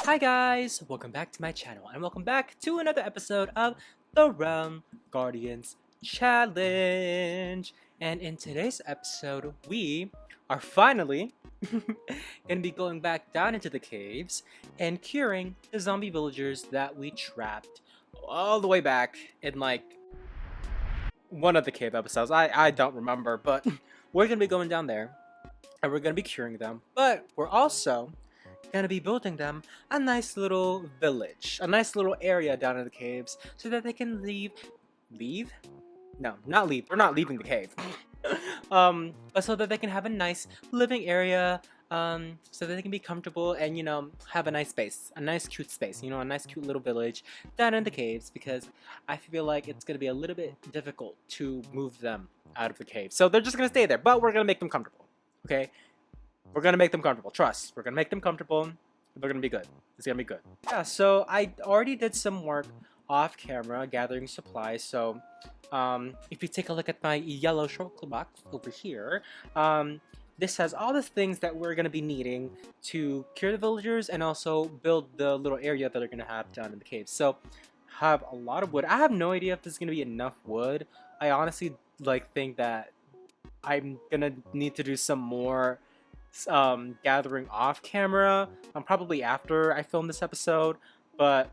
Hi guys, welcome back to my channel and welcome back to another episode of the Realm Guardians Challenge. And in today's episode, we are finally gonna be going back down into the caves and curing the zombie villagers that we trapped all the way back in like one of the cave episodes. I don't remember, but we're gonna be going down there and we're gonna be curing them. But we're also gonna be building them a nice little village, a nice little area down in the caves so that they can leave? No, not leave. We're not leaving the cave. But so that they can have a nice living area, so that they can be comfortable and, have a nice space, a nice cute space, a nice cute little village down in the caves because I feel like it's gonna be a little bit difficult to move them out of the cave. So they're just gonna stay there, but we're gonna make them comfortable, okay? We're gonna make them comfortable. Trust. We're gonna make them comfortable. They're gonna be good. It's gonna be good. Yeah. So I already did some work off camera gathering supplies. So if you take a look at my yellow short box over here, this has all the things that we're gonna be needing to cure the villagers and also build the little area that they're gonna have down in the cave. So have a lot of wood. I have no idea if this is gonna be enough wood. I honestly think that I'm gonna need to do some more gathering off camera, probably after I film this episode, but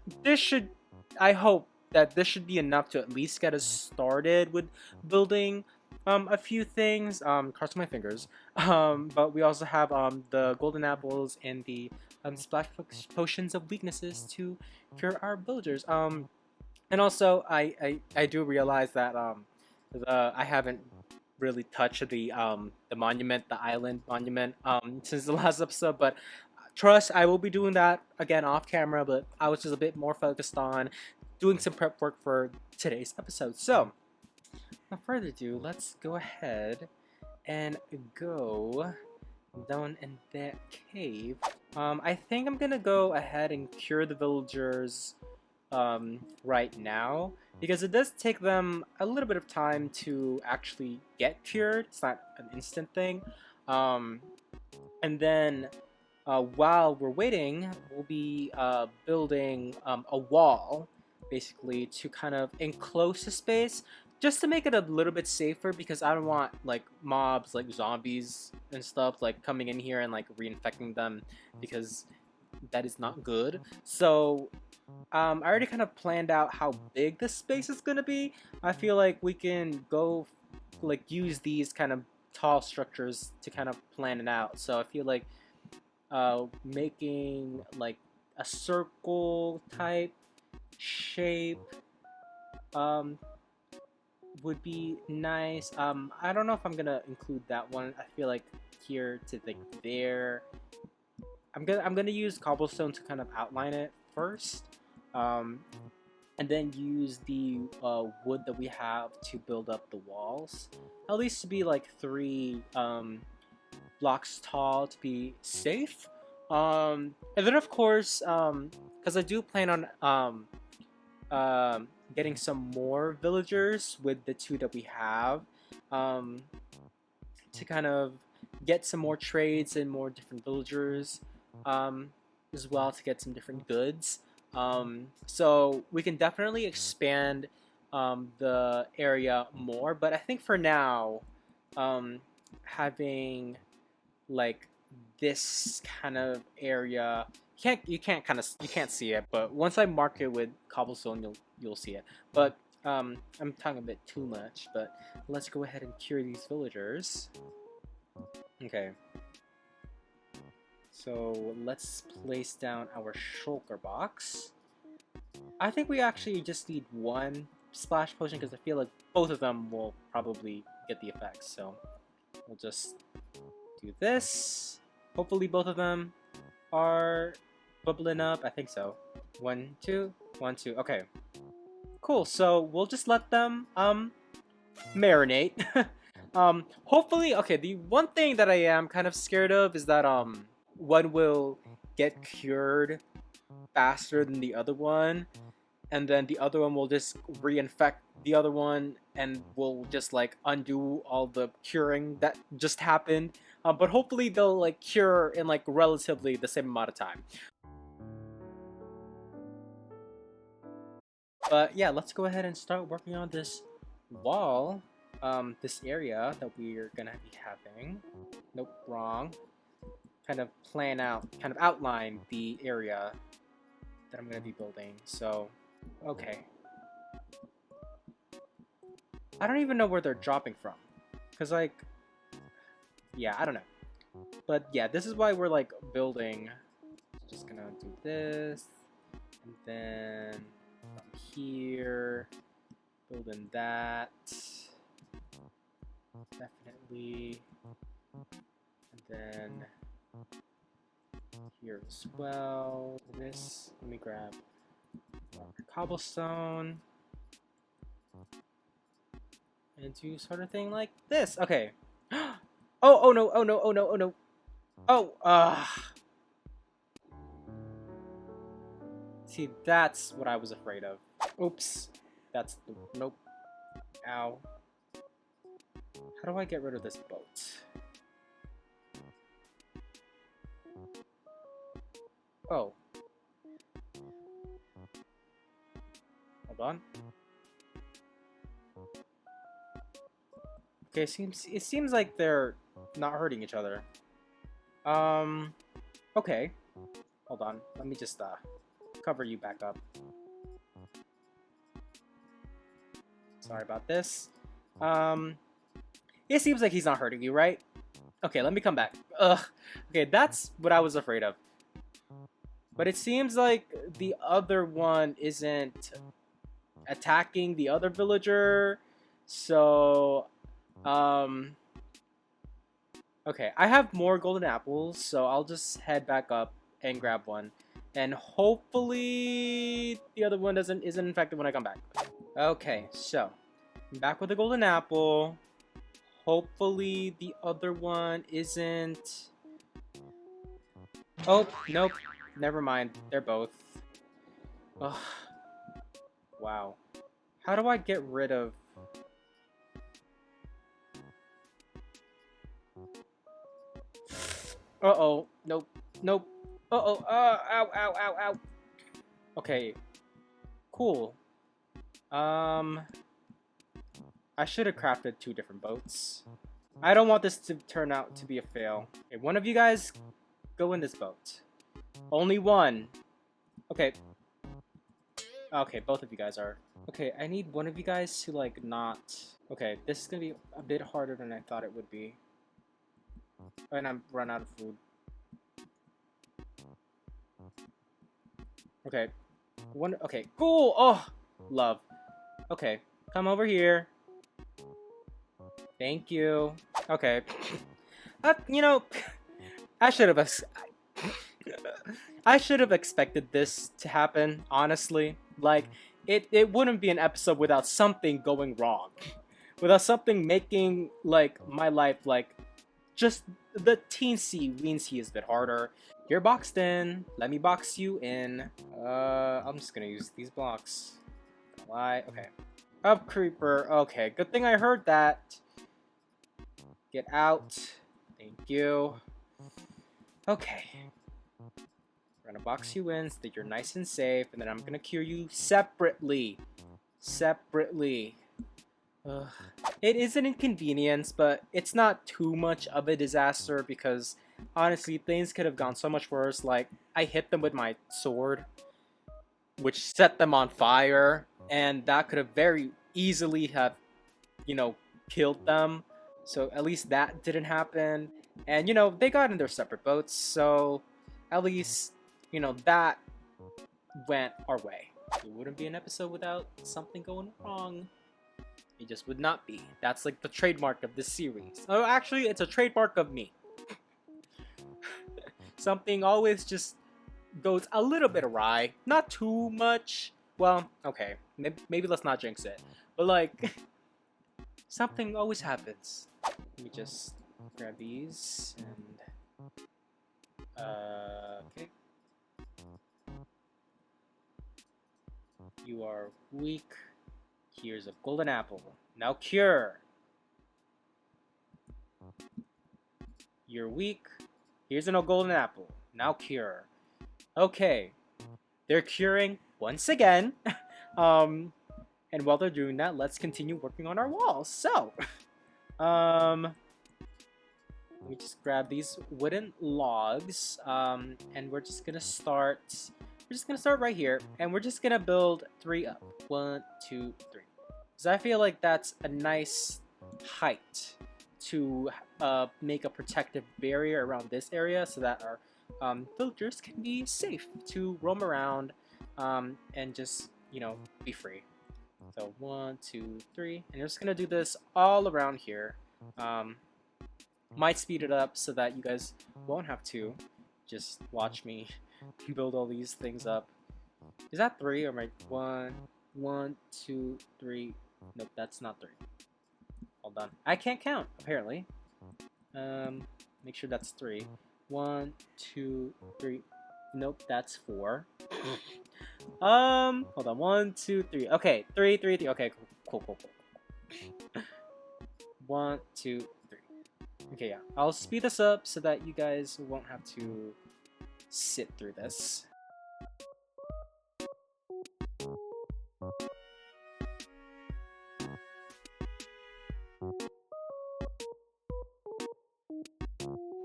I hope that this should be enough to at least get us started with building a few things, crossing my fingers. But we also have the golden apples and the splash potions of weaknesses to cure our villagers. And also I do realize that I haven't really touch the monument, the island monument, since the last episode, but trust, I will be doing that again off camera, but I was just a bit more focused on doing some prep work for today's episode. So without further ado, let's go ahead and go down in that cave. I think I'm gonna go ahead and cure the villagers right now, because it does take them a little bit of time to actually get cured. It's not an instant thing. And then while we're waiting, we'll be building a wall, basically, to kind of enclose the space, just to make it a little bit safer, because I don't want like mobs, like zombies and stuff, like coming in here and like reinfecting them, because that is not good. So I already kind of planned out how big this space is gonna be. I feel like we can go use these kind of tall structures to kind of plan it out. So I feel like making like a circle type shape would be nice. I don't know if I'm gonna include that one. I feel like here to like there. I'm gonna use cobblestone to kind of outline it first, and then use the wood that we have to build up the walls, at least to be like 3 blocks tall to be safe. And then of course, because I do plan on getting some more villagers with the 2 that we have, to kind of get some more trades and more different villagers, as well, to get some different goods. So we can definitely expand the area more, but I think for now, having like this kind of area, you can't see it, but once I mark it with cobblestone, you'll see it. But I'm talking a bit too much, but let's go ahead and cure these villagers. Okay. So let's place down our shulker box. I think we actually just need 1 splash potion, because I feel like both of them will probably get the effects. So we'll just do this. Hopefully both of them are bubbling up. I think so. 1, 2, 1, 2. Okay. Cool. So we'll just let them marinate. Hopefully, okay, the one thing that I am kind of scared of is that one will get cured faster than the other one, and then the other one will just reinfect the other one and will just like undo all the curing that just happened. But hopefully they'll like cure in like relatively the same amount of time. But yeah, let's go ahead and start working on this wall, this area that we're gonna be having. Nope, wrong. Kind of plan out, kind of outline the area that I'm gonna be building. So, okay. I don't even know where they're dropping from, cause like, yeah, I don't know. But yeah, this is why we're like building. Just gonna do this, and then from here, building that. Definitely. And then here as well. This, let me grab cobblestone. And do sort of thing like this. Okay. Oh no, oh no, oh no, oh no. Oh, see, that's what I was afraid of. Oops. That's the, nope. Ow. How do I get rid of this boat? Oh. Hold on. Okay, it seems like they're not hurting each other. Okay. Hold on. Let me just cover you back up. Sorry about this. It seems like he's not hurting you, right? Okay, let me come back. Ugh. Okay, that's what I was afraid of. But it seems like the other one isn't attacking the other villager. So, okay, I have more golden apples, so I'll just head back up and grab one. And hopefully the other one isn't infected when I come back. Okay, so I'm back with the golden apple. Hopefully the other one isn't... Oh, nope. Never mind. They're both. Ugh. Wow. How do I get rid of... Uh-oh. Nope. Nope. Uh-oh. Ow, ow, ow, ow. Okay. Cool. I should have crafted 2 different boats. I don't want this to turn out to be a fail. Okay, one of you guys go in this boat. Only one. Okay. Okay, both of you guys are. Okay, I need one of you guys to like not... Okay, this is gonna be a bit harder than I thought it would be. And I'm run out of food. Okay. One. Okay, cool! Oh! Love. Okay, come over here. Thank you. Okay. You know, I should have... I should have expected this to happen, honestly. Like, it wouldn't be an episode without something going wrong. Without something making, like, my life, like, just the weensy is a bit harder. You're boxed in. Let me box you in. I'm just gonna use these blocks. Why? Okay. Up, creeper. Okay, good thing I heard that. Get out. Thank you. Okay. We're gonna box you in so that you're nice and safe, and then I'm gonna cure you separately. Separately. Ugh. It is an inconvenience, but it's not too much of a disaster because honestly, things could have gone so much worse. Like, I hit them with my sword, which set them on fire, and that could have very easily have, you know, killed them. So at least that didn't happen. And, you know, they got in their separate boats, so at least, you know, that went our way. It wouldn't be an episode without something going wrong. It just would not be. That's like the trademark of this series. Oh, actually, it's a trademark of me. Something always just goes a little bit awry. Not too much. Well, okay. Maybe let's not jinx it. But like, something always happens. Let me just grab these and... okay. You are weak. Here's a golden apple. Now cure. You're weak. Here's a golden apple. Now cure. Okay. They're curing once again. And while they're doing that, let's continue working on our walls. So, let me just grab these wooden logs, and we're just gonna start. We're just gonna start right here, and we're just gonna build 3 up. 1, 2, 3. Because I feel like that's a nice height to make a protective barrier around this area, so that our villagers can be safe to roam around, and just be free. So 1, 2, 3, and you're just gonna do this all around here. Might speed it up so that you guys won't have to just watch me build all these things up. Is that 3 or am I 1, 1, 2, 3? Nope, that's not 3. Hold on. I can't count apparently. Make sure that's 3. 1, 2, 3. Nope, that's 4. Hold on. 1, 2, 3. Okay, 3, 3, 3. Okay, cool. 1, 2, 3. Okay, yeah. I'll speed this up so that you guys won't have to sit through this.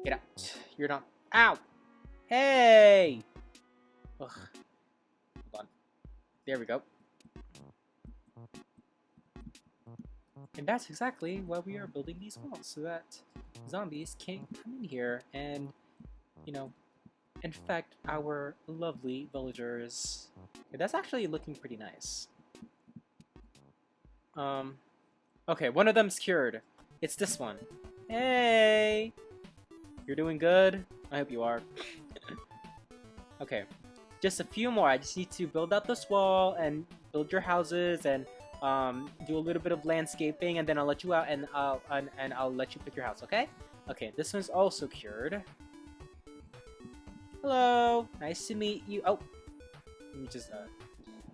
Get out. You're not. Ow! Hey! Ugh. Hold on. There we go. And that's exactly why we are building these walls, so that zombies can't come in here and, infect our lovely villagers. Okay, that's actually looking pretty nice. Okay, one of them's cured. It's this one. Hey! You're doing good? I hope you are. Okay, just a few more. I just need to build out this wall and build your houses and do a little bit of landscaping, and then I'll let you out, and I'll let you pick your house. Okay? Okay. This one's also cured. Hello. Nice to meet you. Oh, let me just.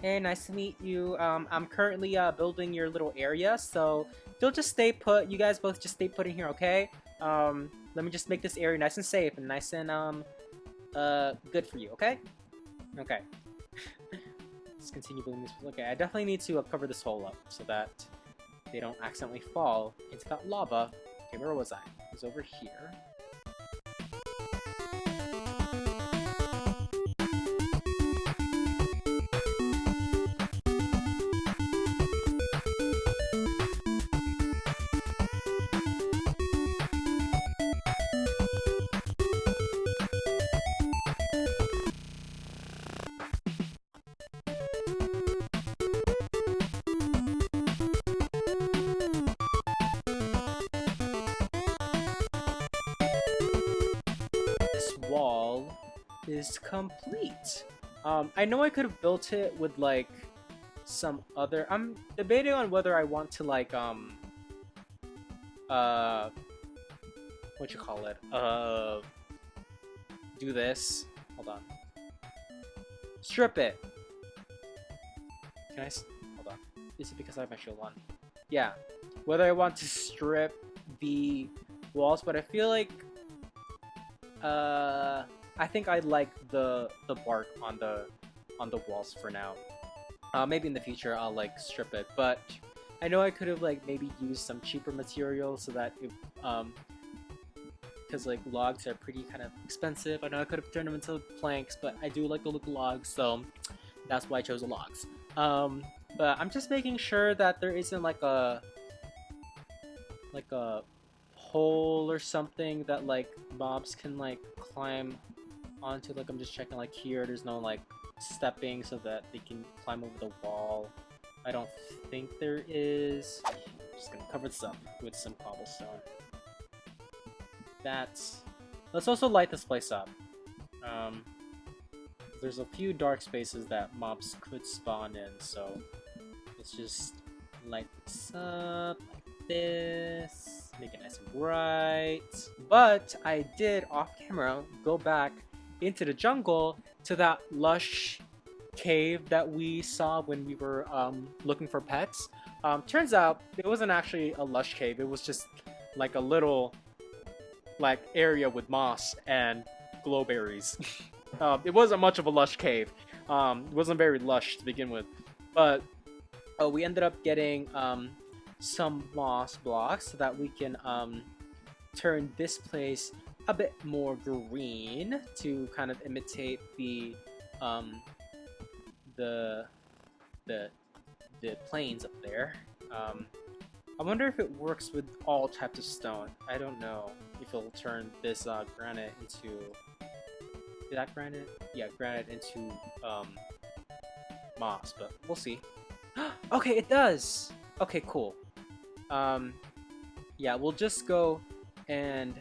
Hey, nice to meet you. I'm currently building your little area, so you'll just stay put. You guys both just stay put in here, okay? Let me just make this area nice and safe and nice and good for you, okay? Okay. Let's continue building this. Okay, I definitely need to cover this hole up so that they don't accidentally fall into that lava. Okay, where was I? I was over here. Wall is complete. I know I could have built it with like some other. I'm debating on whether I want to like what you call it? Do this. Hold on. Strip it. Can I? Hold on. Is it because I have my shield on? Yeah. Whether I want to strip the walls, but I feel like I think I like the bark on the walls for now. Maybe in the future I'll like strip it, but I know I could have like maybe used some cheaper material so that if because like logs are pretty kind of expensive. I know I could have turned them into planks, but I do like the look of logs, so that's why I chose the logs. But I'm just making sure that there isn't like a hole or something that like mobs can like climb onto. Like I'm just checking like here there's no like stepping so that they can climb over the wall. I don't think there is. I'm just gonna cover this up with some cobblestone. Let's also light this place up. There's a few dark spaces that mobs could spawn in, so let's just light this up like this. Make it nice and bright. But I did off camera go back into the jungle to that lush cave that we saw when we were looking for pets. Turns out it wasn't actually a lush cave. It was just like a little like area with moss and glowberries. It wasn't much of a lush cave. It wasn't very lush to begin with. But we ended up getting some moss blocks so that we can turn this place a bit more green to kind of imitate um, the the the plains up there. I wonder if it works with all types of stone. I don't know if it'll turn this granite into... Is that granite? Yeah, granite into moss, but we'll see. Okay, it does! Okay, cool. Yeah, we'll just go and...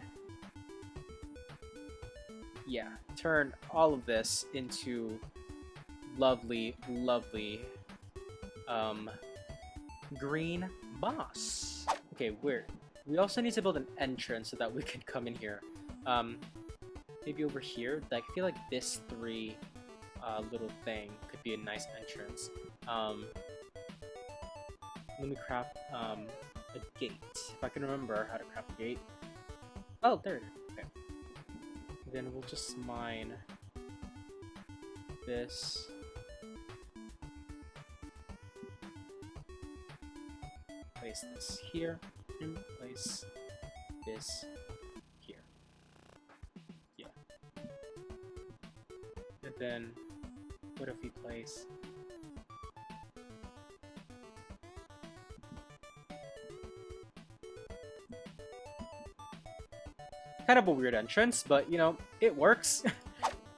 Yeah, turn all of this into lovely, lovely green moss. Okay, weird. We also need to build an entrance so that we can come in here. Maybe over here. Like, I feel like this little thing could be a nice entrance. Let me craft a gate. If I can remember how to craft a gate. Oh, there it is. Okay. Then we'll just mine this. Place this here, and place this here. Yeah. And then, what if we place... Kind of a weird entrance, but you know, it works.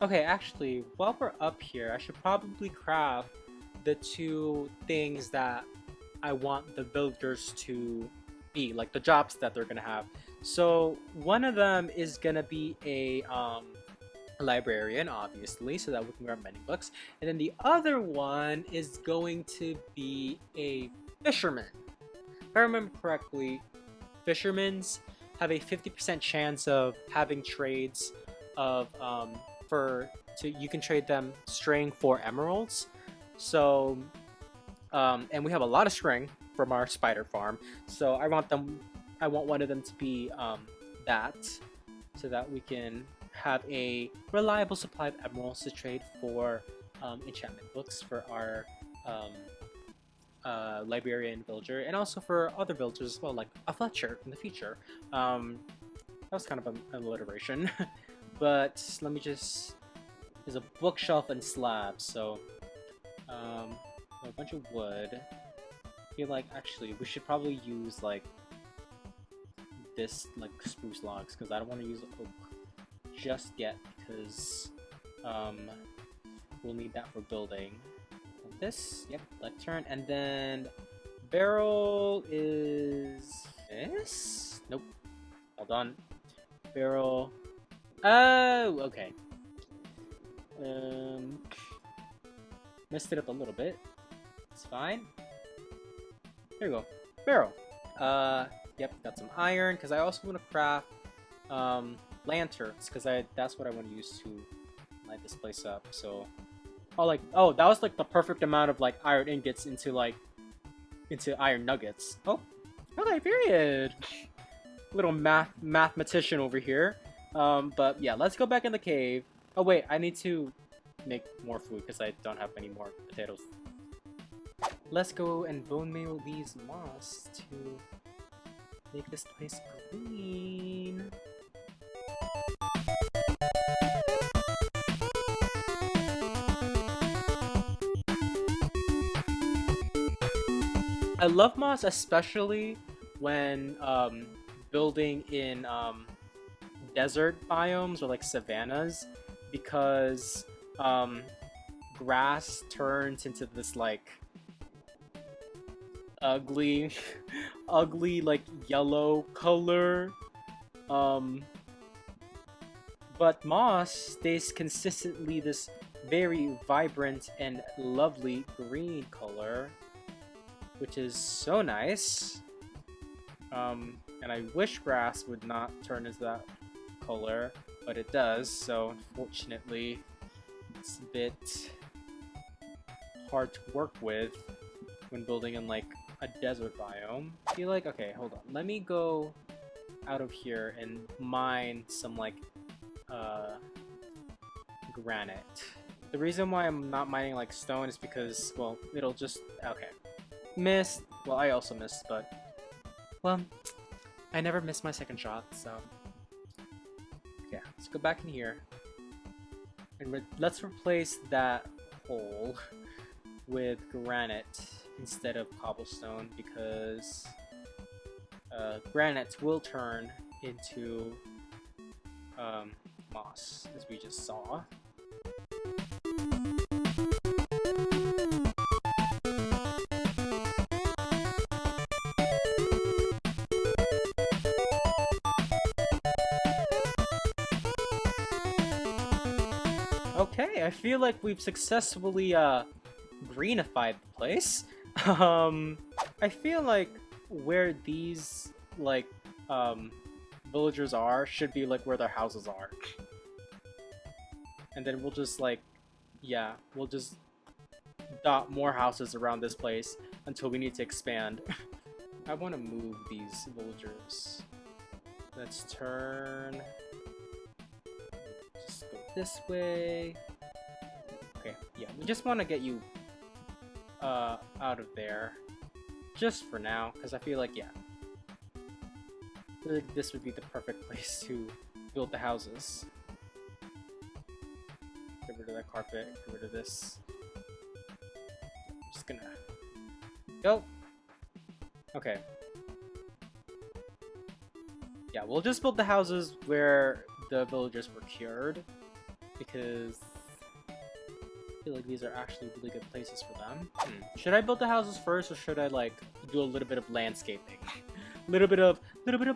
Okay, actually, while we're up here, I should probably craft the two things that I want the villagers to be, like the jobs that they're gonna have. So one of them is gonna be a librarian, obviously, so that we can grab many books. And then the other one is going to be a fisherman. If I remember correctly, fishermen's have a 50% chance of having trades of you can trade them string for emeralds. So and we have a lot of string from our spider farm, so I want one of them to be that, so that we can have a reliable supply of emeralds to trade for enchantment books for our librarian villager, and also for other villagers as well, like a Fletcher in the future. That was kind of an alliteration. But let me just... There's a bookshelf and slabs, so a bunch of wood. I feel like actually we should probably use like this, like spruce logs, because I don't want to use oak just yet, because we'll need that for building. This, yep, lectern, and then barrel is this? Nope. Hold on. Barrel. Oh, okay. Messed it up a little bit. It's fine. There you go. Barrel. Yep, got some iron, because I also want to craft lanterns, because that's what I want to use to light this place up. So oh, that was like the perfect amount of like iron ingots into iron nuggets. Oh, okay, period. Little mathematician over here. But yeah, let's go back in the cave. Oh wait, I need to make more food because I don't have any more potatoes. Let's go and bone meal these moss to make this place green. I love moss, especially when building in desert biomes or like savannas, because grass turns into this like ugly like yellow color, but moss stays consistently this very vibrant and lovely green color, which is so nice. And I wish grass would not turn into that color, but it does, so unfortunately it's a bit hard to work with when building in like a desert biome. I feel like, okay, hold on, let me go out of here and mine some like granite. The reason why I'm not mining like stone is because, well, it'll just... Okay. Missed. Well, I also missed, but... Well, I never missed my second shot, so... Okay, let's go back in here. And let's replace that hole with granite instead of cobblestone, because granite will turn into moss, as we just saw. Okay, I feel like we've successfully greenified the place. I feel like where these like villagers are should be like where their houses are. And then we'll just like, yeah, we'll just dot more houses around this place until we need to expand. I want to move these villagers. Let's turn. Just go this way. Okay, yeah, we just want to get you out of there. Just for now, because I feel like, yeah, I feel like this would be the perfect place to build the houses. Get rid of that carpet, get rid of this. I'm just gonna go. Okay. Yeah, we'll just build the houses where the villagers were cured, because I feel like these are actually really good places for them. Should I build the houses first, or should I like do a little bit of landscaping? a little bit of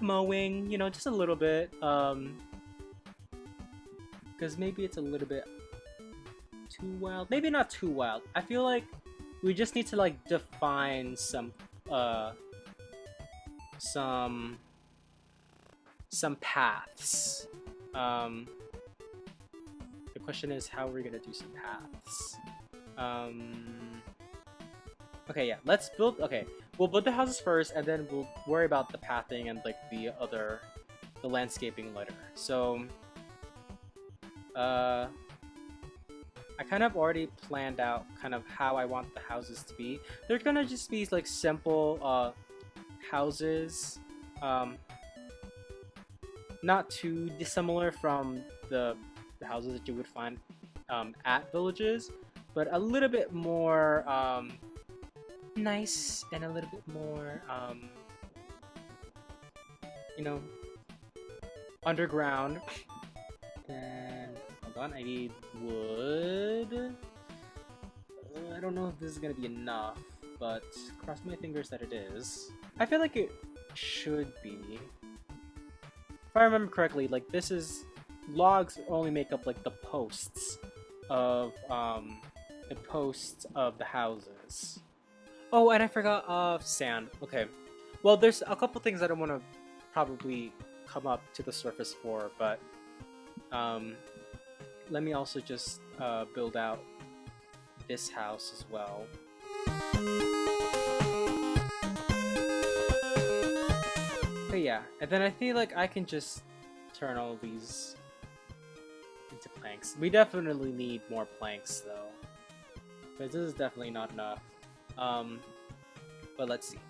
mowing, you know, just a little bit. Because maybe it's a little bit too wild. Maybe not too wild. I feel like we just need to like define some paths. The question is, how are we gonna do some paths? Okay, yeah, let's build. Okay, we'll build the houses first, and then we'll worry about the pathing and like the landscaping later. So, I kind of already planned out kind of how I want the houses to be. They're gonna just be like simple houses, not too dissimilar from the houses that you would find at villages, but a little bit more nice and a little bit more you know, underground. And hold on, I need wood. I don't know if this is gonna be enough, but cross my fingers that it is. I feel like it should be. If I remember correctly, like this is logs only make up like the posts of the houses. Oh, and I forgot sand. Okay, well, there's a couple things that I want to probably come up to the surface for, but let me also just build out this house as well. But yeah, and then I feel like I can just turn all of these into planks. We definitely need more planks though, but this is definitely not enough. But let's see.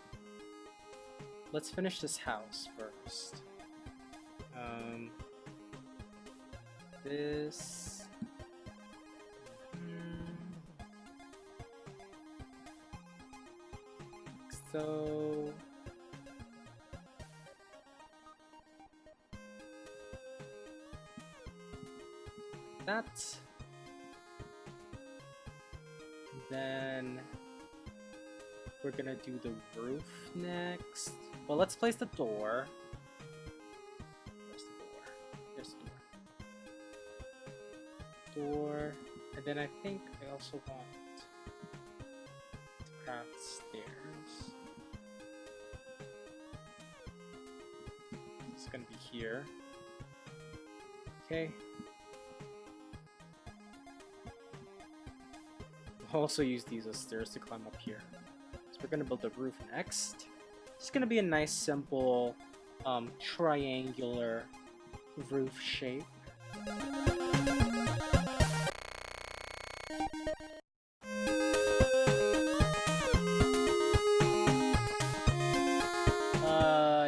Let's finish this house first. This. So. That. Then we're gonna do the roof next. Well, let's place the door. Where's the door? There's the door. Door. And then I think I also want to craft stairs. It's gonna be here. Okay. We'll also use these as stairs to climb up here. So we're gonna build the roof next. It's gonna be a nice, simple, triangular roof shape.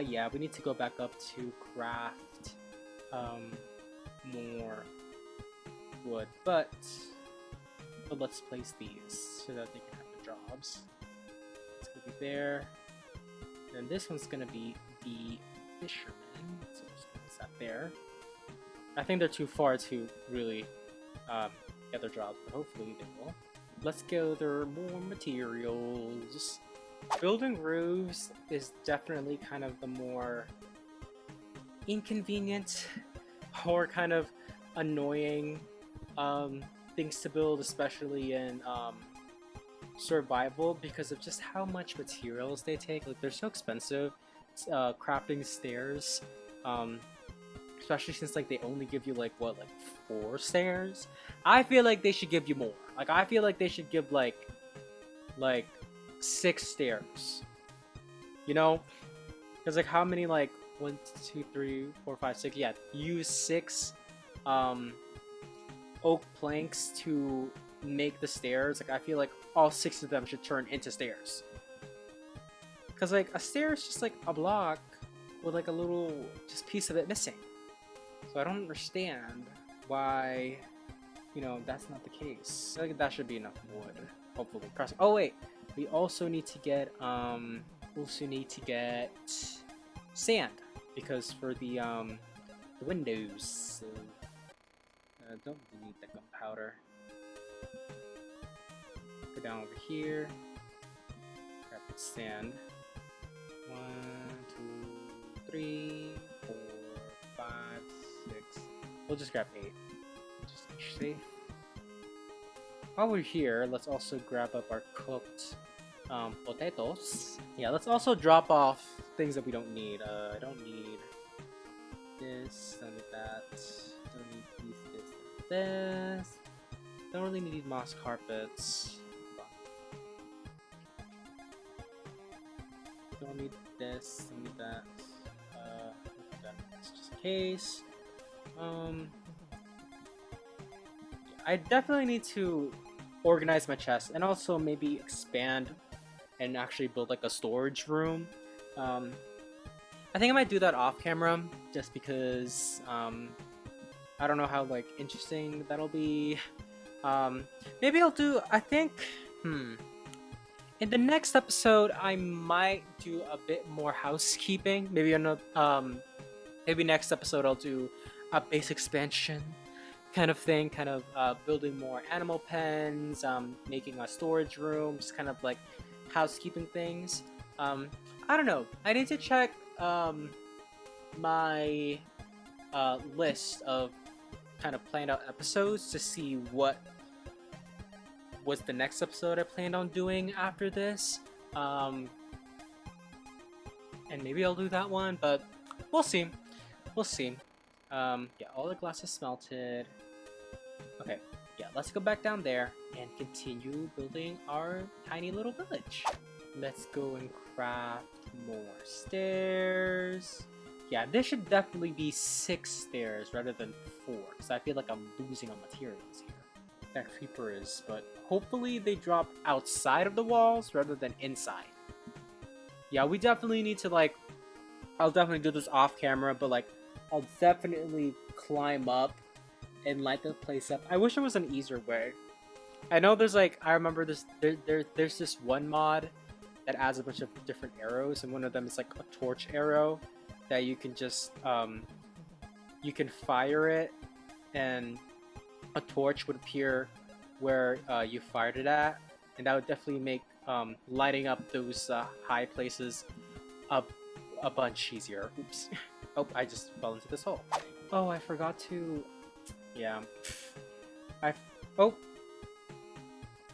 Yeah, we need to go back up to craft more wood, but let's place these so that they can have the jobs. It's gonna be there, and this one's gonna be the fisherman, so just place that there. I think they're too far to really get their jobs, but hopefully they will. Let's gather more materials. Building roofs is definitely kind of the more inconvenient or kind of annoying things to build, especially in survival, because of just how much materials they take. Like, they're so expensive. Crafting stairs, especially since like they only give you like 4 stairs. I feel like they should give you more. Like, I feel like they should give like 6 stairs, you know, because like how many, like 1 2 3 4 5 6, yeah, use 6 oak planks to make the stairs. Like, I feel like all 6 of them should turn into stairs, because like a stair is just like a block with like a little just piece of it missing. So I don't understand why, you know, that's not the case. I think that should be enough wood, hopefully. Oh wait, we also need to get sand, because for the windows. So, don't need the gunpowder. Go down over here. Grab the sand. 1 2 3 4 5 6. We'll just grab 8. Just to be safe. While we're here, let's also grab up our cooked potatoes. Yeah, let's also drop off things that we don't need. I don't need this, don't need that, don't need this. Don't really need moss carpets. Don't need this, don't need that. Just in case. I definitely need to organize my chest, and also maybe expand and actually build like a storage room. I think I might do that off camera, just because I don't know how like interesting that'll be. Maybe I'll do, I think, in the next episode I might do a bit more housekeeping. Maybe maybe next episode I'll do a base expansion kind of thing, kind of building more animal pens, making a storage room, just kind of like housekeeping things. I don't know. I need to check my list of kind of planned out episodes to see what was the next episode I planned on doing after this. And maybe I'll do that one, but we'll see. We'll see. Yeah, all the glass is smelted. Okay, yeah, let's go back down there and continue building our tiny little village. Let's go and craft more stairs. Yeah, there should definitely be 6 stairs rather than 4, because I feel like I'm losing on materials here. That creeper is, but hopefully they drop outside of the walls rather than inside. Yeah, we definitely need to, like, I'll definitely do this off camera, but like, I'll definitely climb up and light the place up. I wish there was an easier way. I know there's like, I remember this, there's this one mod that adds a bunch of different arrows, and one of them is like a torch arrow that you can just, you can fire it, and a torch would appear where you fired it at, and that would definitely make lighting up those high places a bunch easier. Oops. Oh, I just fell into this hole. Oh, I forgot to... Yeah. Oh.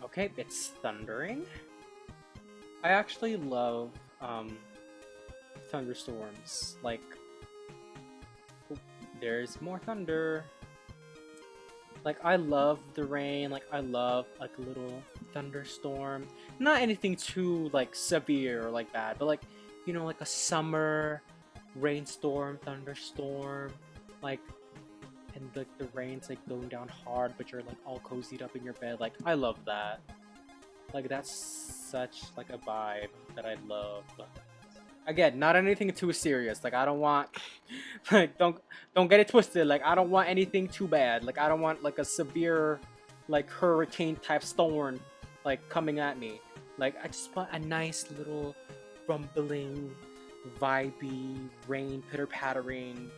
Okay, it's thundering. I actually love thunderstorms. Like... Oh, there's more thunder. Like, I love the rain. Like, I love, like, a little thunderstorm. Not anything too, like, severe or like bad, but like, you know, like a summer rainstorm, thunderstorm, like, and like the rain's like going down hard, but you're like all cozied up in your bed. Like I love that. Like that's such like a vibe that I love. Again, not anything too serious. Like I don't want like don't get it twisted. Like I don't want anything too bad. Like I don't want like a severe like hurricane type storm like coming at me. Like I just want a nice little rumbling, vibey, rain pitter pattering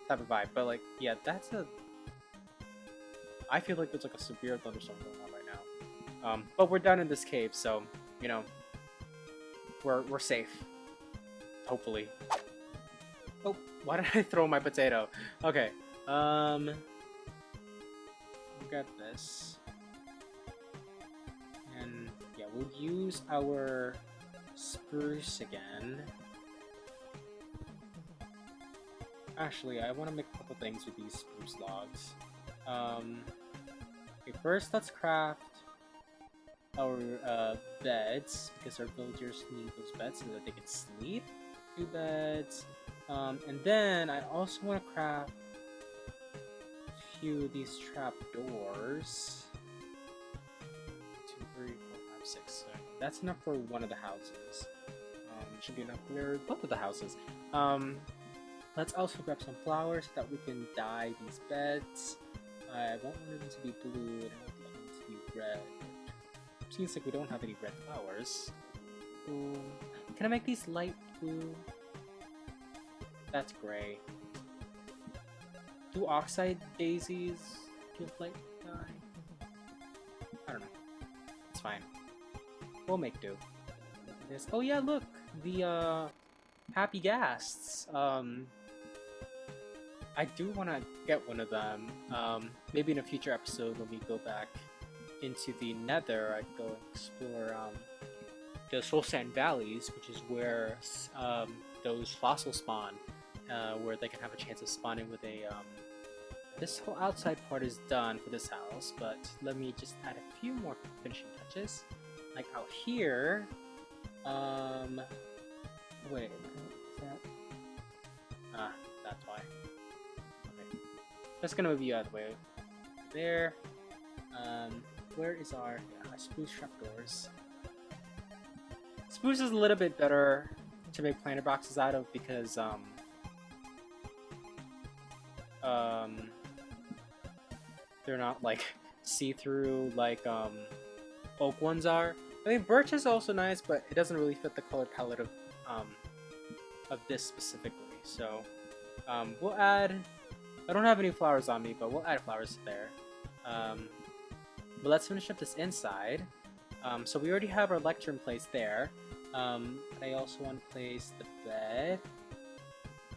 type of vibe. But like yeah, that's a I feel like there's like a severe thunderstorm going on right now. But we're down in this cave, so you know we're safe. Hopefully. Oh, why did I throw my potato? Okay. We'll get this. And yeah, we'll use our spruce again. Actually, I want to make a couple things with these spruce logs. Okay, first let's craft our beds, because our villagers need those beds so that they can sleep. 2 beds. And then I also want to craft a few of these trapdoors. 2, 3, 4, 5, 6, 7. That's enough for one of the houses. Should be enough for both of the houses. Let's also grab some flowers so that we can dye these beds. I want one of them to be blue and I want the other one to be red. Seems like we don't have any red flowers. Ooh. Can I make these light blue? That's gray. Do oxide daisies give light dye? I don't know. It's fine. We'll make do. This. Oh yeah, look! The happy ghasts. I do want to get one of them. Maybe in a future episode when we go back into the nether, I go explore the soul sand valleys, which is where those fossils spawn, where they can have a chance of spawning with a this whole outside part is done for this house, but let me just add a few more finishing touches. Like out here, wait, is that? Ah, that's why. Okay, just gonna move you out of the way. There. Where is our spruce trapdoors? Spruce is a little bit better to make planter boxes out of because they're not like see-through like oak ones are. I mean, birch is also nice, but it doesn't really fit the color palette of this specifically. So we'll add. I don't have any flowers on me, but we'll add flowers there. But let's finish up this inside. So we already have our lectern place there. I also want to place the bed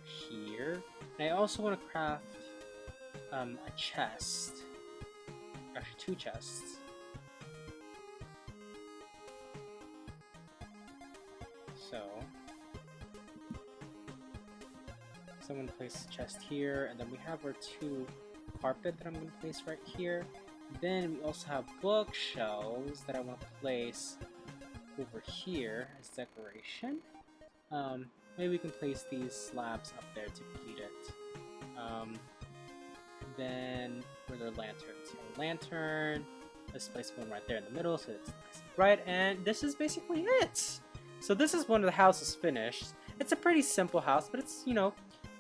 here. And I also want to craft a chest. Actually, 2 chests. So I'm going to place the chest here, and then we have our 2 carpet that I'm going to place right here. Then we also have bookshelves that I want to place over here as decoration. Maybe we can place these slabs up there to complete it. And then where are their lanterns? A lantern. Let's place one right there in the middle so it's nice and bright. And this is basically it. So this is one of the houses finished. It's a pretty simple house, but it's, you know,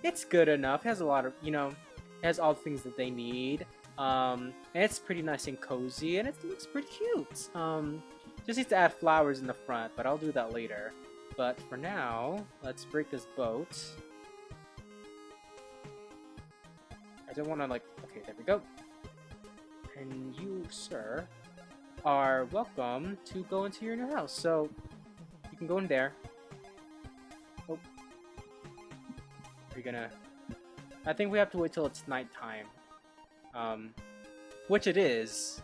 it's good enough. It has a lot of, you know, it has all the things that they need. And it's pretty nice and cozy, and it looks pretty cute. Just need to add flowers in the front, but I'll do that later. But for now, let's break this boat. I don't want to like, okay, there we go. And you, sir, are welcome to go into your new house. So you can go in there. Oh, you're gonna. I think we have to wait till it's nighttime. Which it is.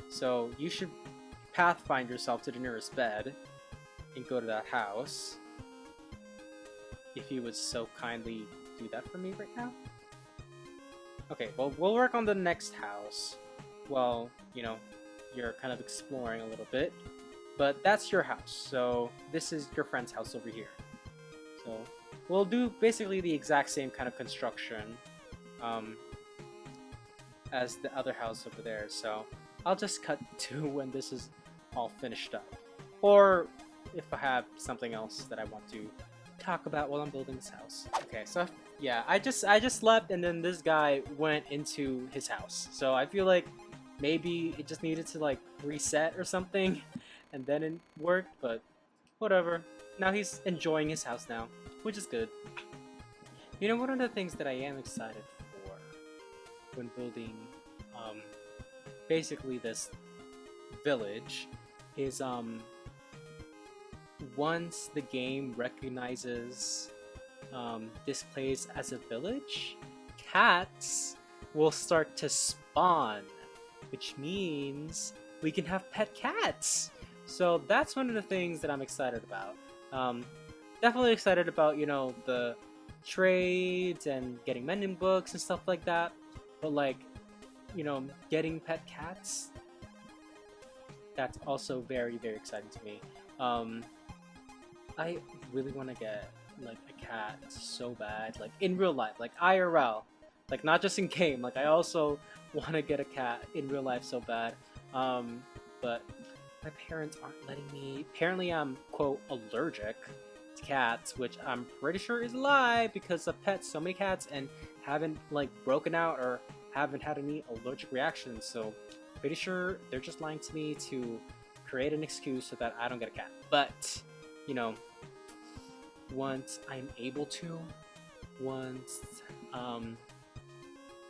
So you should pathfind yourself to the nearest bed and go to that house. If you would so kindly do that for me right now. Okay, well, we'll work on the next house. Well, you know, you're kind of exploring a little bit. But that's your house. So this is your friend's house over here. So we'll do basically the exact same kind of construction. as the other house over there, so I'll just cut to when this is all finished up. Or if I have something else that I want to talk about while I'm building this house. Okay, so yeah, I just left and then this guy went into his house. So I feel like maybe it just needed to like reset or something and then it worked, but whatever. Now he's enjoying his house now, which is good. You know, one of the things that I am excited for when building basically this village is once the game recognizes this place as a village, cats will start to spawn, which means we can have pet cats. So that's one of the things that I'm excited about. Definitely excited about, you know, the trades and getting mending books and stuff like that. But like, you know, getting pet cats, that's also very, very exciting to me. I really want to get like a cat so bad, like in real life, like IRL, like not just in game. Like I also want to get a cat in real life so bad, but my parents aren't letting me. Apparently, I'm quote allergic to cats, which I'm pretty sure is a lie because I've pet so many cats and haven't like broken out or haven't had any allergic reactions. So pretty sure they're just lying to me to create an excuse so that I don't get a cat. But you know, once I'm able to, once I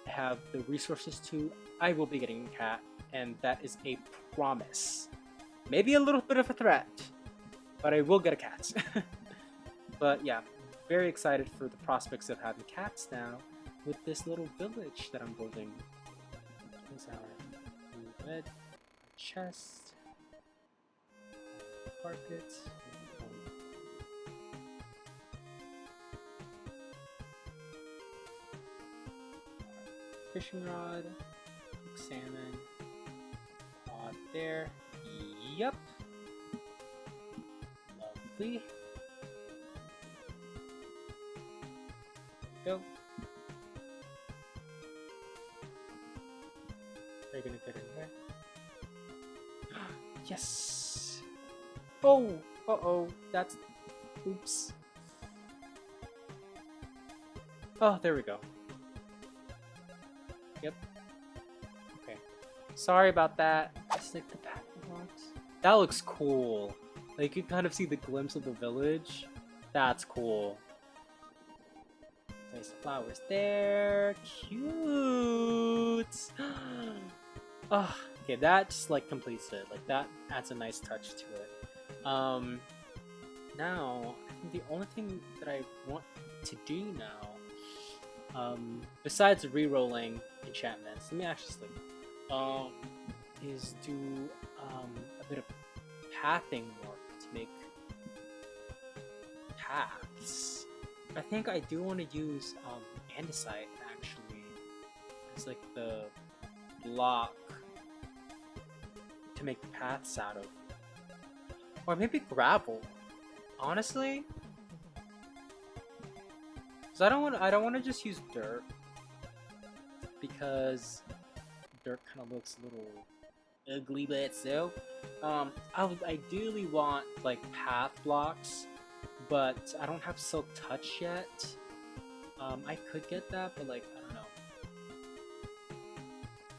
have the resources to, I will be getting a cat, and that is a promise. Maybe a little bit of a threat, but I will get a cat. But yeah, very excited for the prospects of having cats now with this little village that I'm building. Here's our bed, chest, carpet. Fishing rod, salmon, pod there. Yep. Lovely. Go. Are you gonna get in there? Yes. Oh. Uh-oh. That's. Oops. Oh, there we go. Yep. Okay. Sorry about that. Just like the packing box. That looks cool. Like you can kind of see the glimpse of the village. That's cool. Nice flowers there. Cute. Oh, okay, that just like completes it. Like that adds a nice touch to it. Now I think the only thing that I want to do now, besides re-rolling enchantments, let me actually sleep. Is do a bit of pathing work to make paths. I think I do want to use andesite actually as like the block to make paths out of, or maybe gravel. Honestly, because I don't want to just use dirt because dirt kind of looks a little ugly by itself. I would ideally want like path blocks, but I don't have silk touch yet. I could get that, but like I don't know.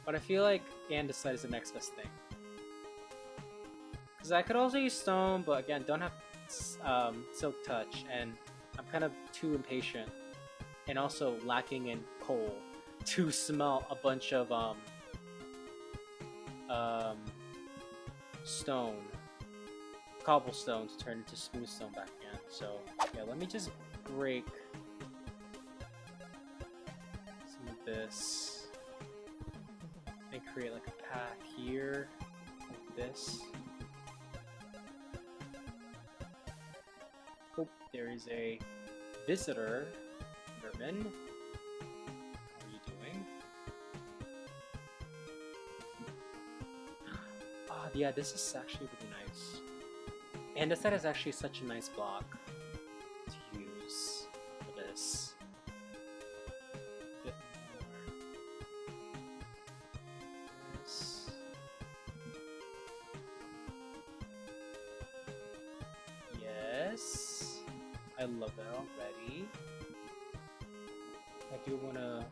But I feel like andesite is the next best thing. Because I could also use stone, but again, don't have silk touch, and I'm kind of too impatient, and also lacking in coal to smelt a bunch of stone, cobblestone to turn into smooth stone back again. So yeah, let me just break some of this and create like a path here like this. Oh, there is a visitor. Merman, how are you doing? Ah, yeah, this is actually really nice. And that is actually such a nice block to use for this. A bit more. I love that already. I do want to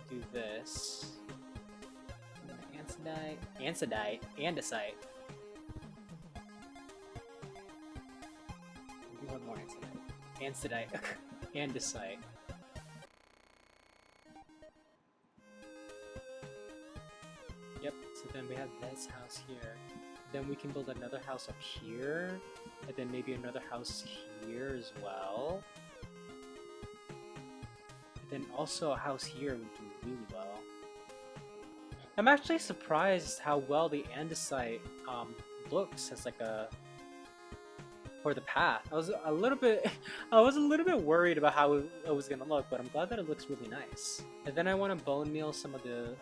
do this. Andesite. We do have more andesite. Andesite. Yep, so then we have this house here. Then we can build another house up here. And then maybe another house here as well. And then also a house here would do really well. I'm actually surprised how well the andesite looks as like a for the path. I was a little bit worried about how it was gonna look, but I'm glad that it looks really nice. And then I want to bone meal some of the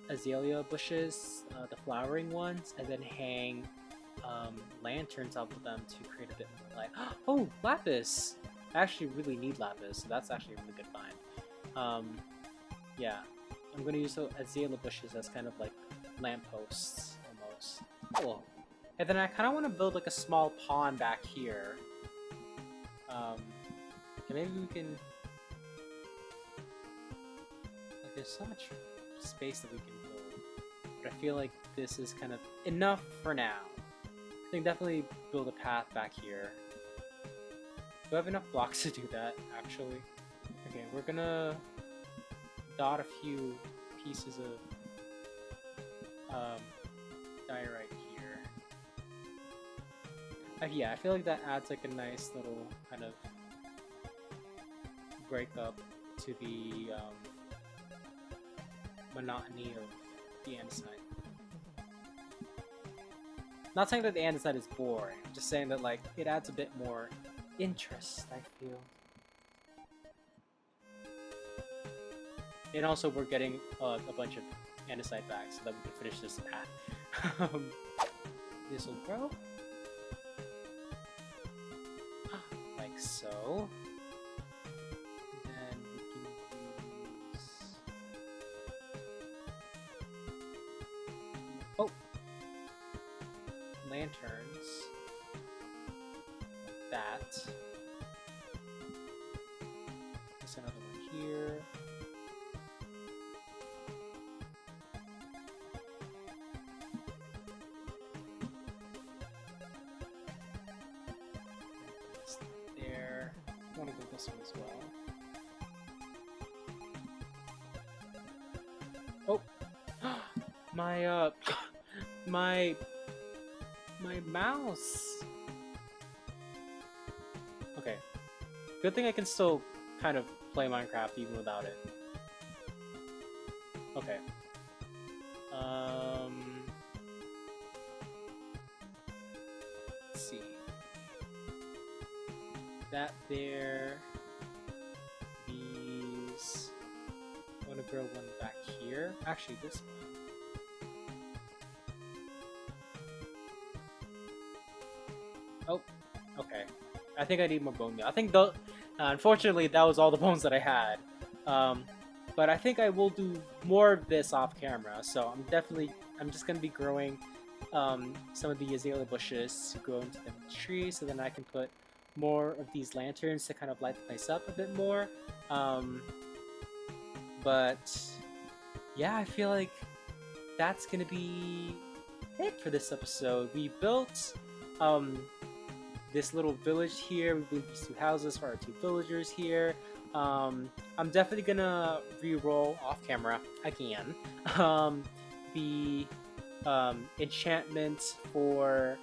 azalea bushes, the flowering ones, and then hang lanterns off of them to create a bit more light. Oh, lapis! I actually really need lapis, so that's actually a really good find. Yeah, I'm gonna use the azalea bushes as kind of like lampposts almost. Cool. And then I kind of want to build like a small pond back here. Maybe we can. Like, there's so much space that we can build, but I feel like this is kind of enough for now. I think definitely build a path back here. Do I have enough blocks to do that, actually? Okay, we're gonna dot a few pieces of diorite here. Yeah, I feel like that adds like a nice little kind of break up to the monotony of the andesite. Not saying that the andesite is boring, I'm just saying that like it adds a bit more interest, I feel. And also we're getting a bunch of andesite back so that we can finish this path. This will grow. Like so. Then we can use... Oh! Lanterns. Like that. There's another one here. This one as well. Oh, my mouse. Okay, good thing I can still kind of play Minecraft even without it. Okay. Let's see. That there. These. I want to grow one back here. Actually, this one. Oh, okay. I think I need more bone meal. I think unfortunately that was all the bones that I had. But I think I will do more of this off camera. So I'm just gonna be growing some of the azalea bushes to grow into the tree, so then I can put more of these lanterns to kind of light the place up a bit more. But yeah, I feel like that's gonna be it for this episode. We built this little village here. We built these two houses for our two villagers here. I'm definitely gonna re-roll off camera again the enchantment for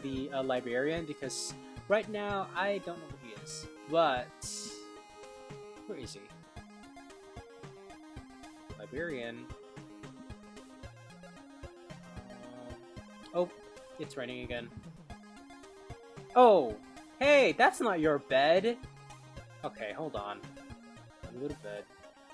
the librarian, because right now I don't know where he is. But where is he? Librarian. Oh, it's raining again. Oh, hey, that's not your bed. Okay, hold on. A little bed.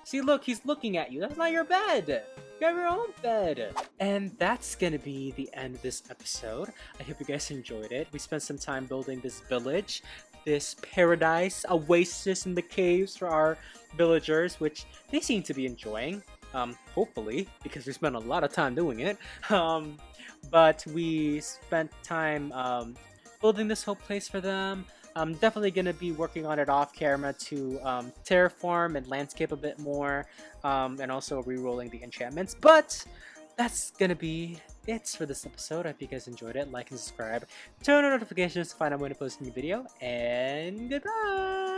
See, look, he's looking at you. That's not your bed. You have your own bed. And that's gonna be the end of this episode. I hope you guys enjoyed it. We spent some time building this village, this paradise, oasis in the caves for our villagers, which they seem to be enjoying. hopefully, because we spent a lot of time doing it. But we spent time building this whole place for them. I'm definitely going to be working on it off camera to terraform and landscape a bit more, and also re-rolling the enchantments. But that's going to be it for this episode. I hope you guys enjoyed it. Like and subscribe. Turn on notifications to find out when to post a new video. And goodbye!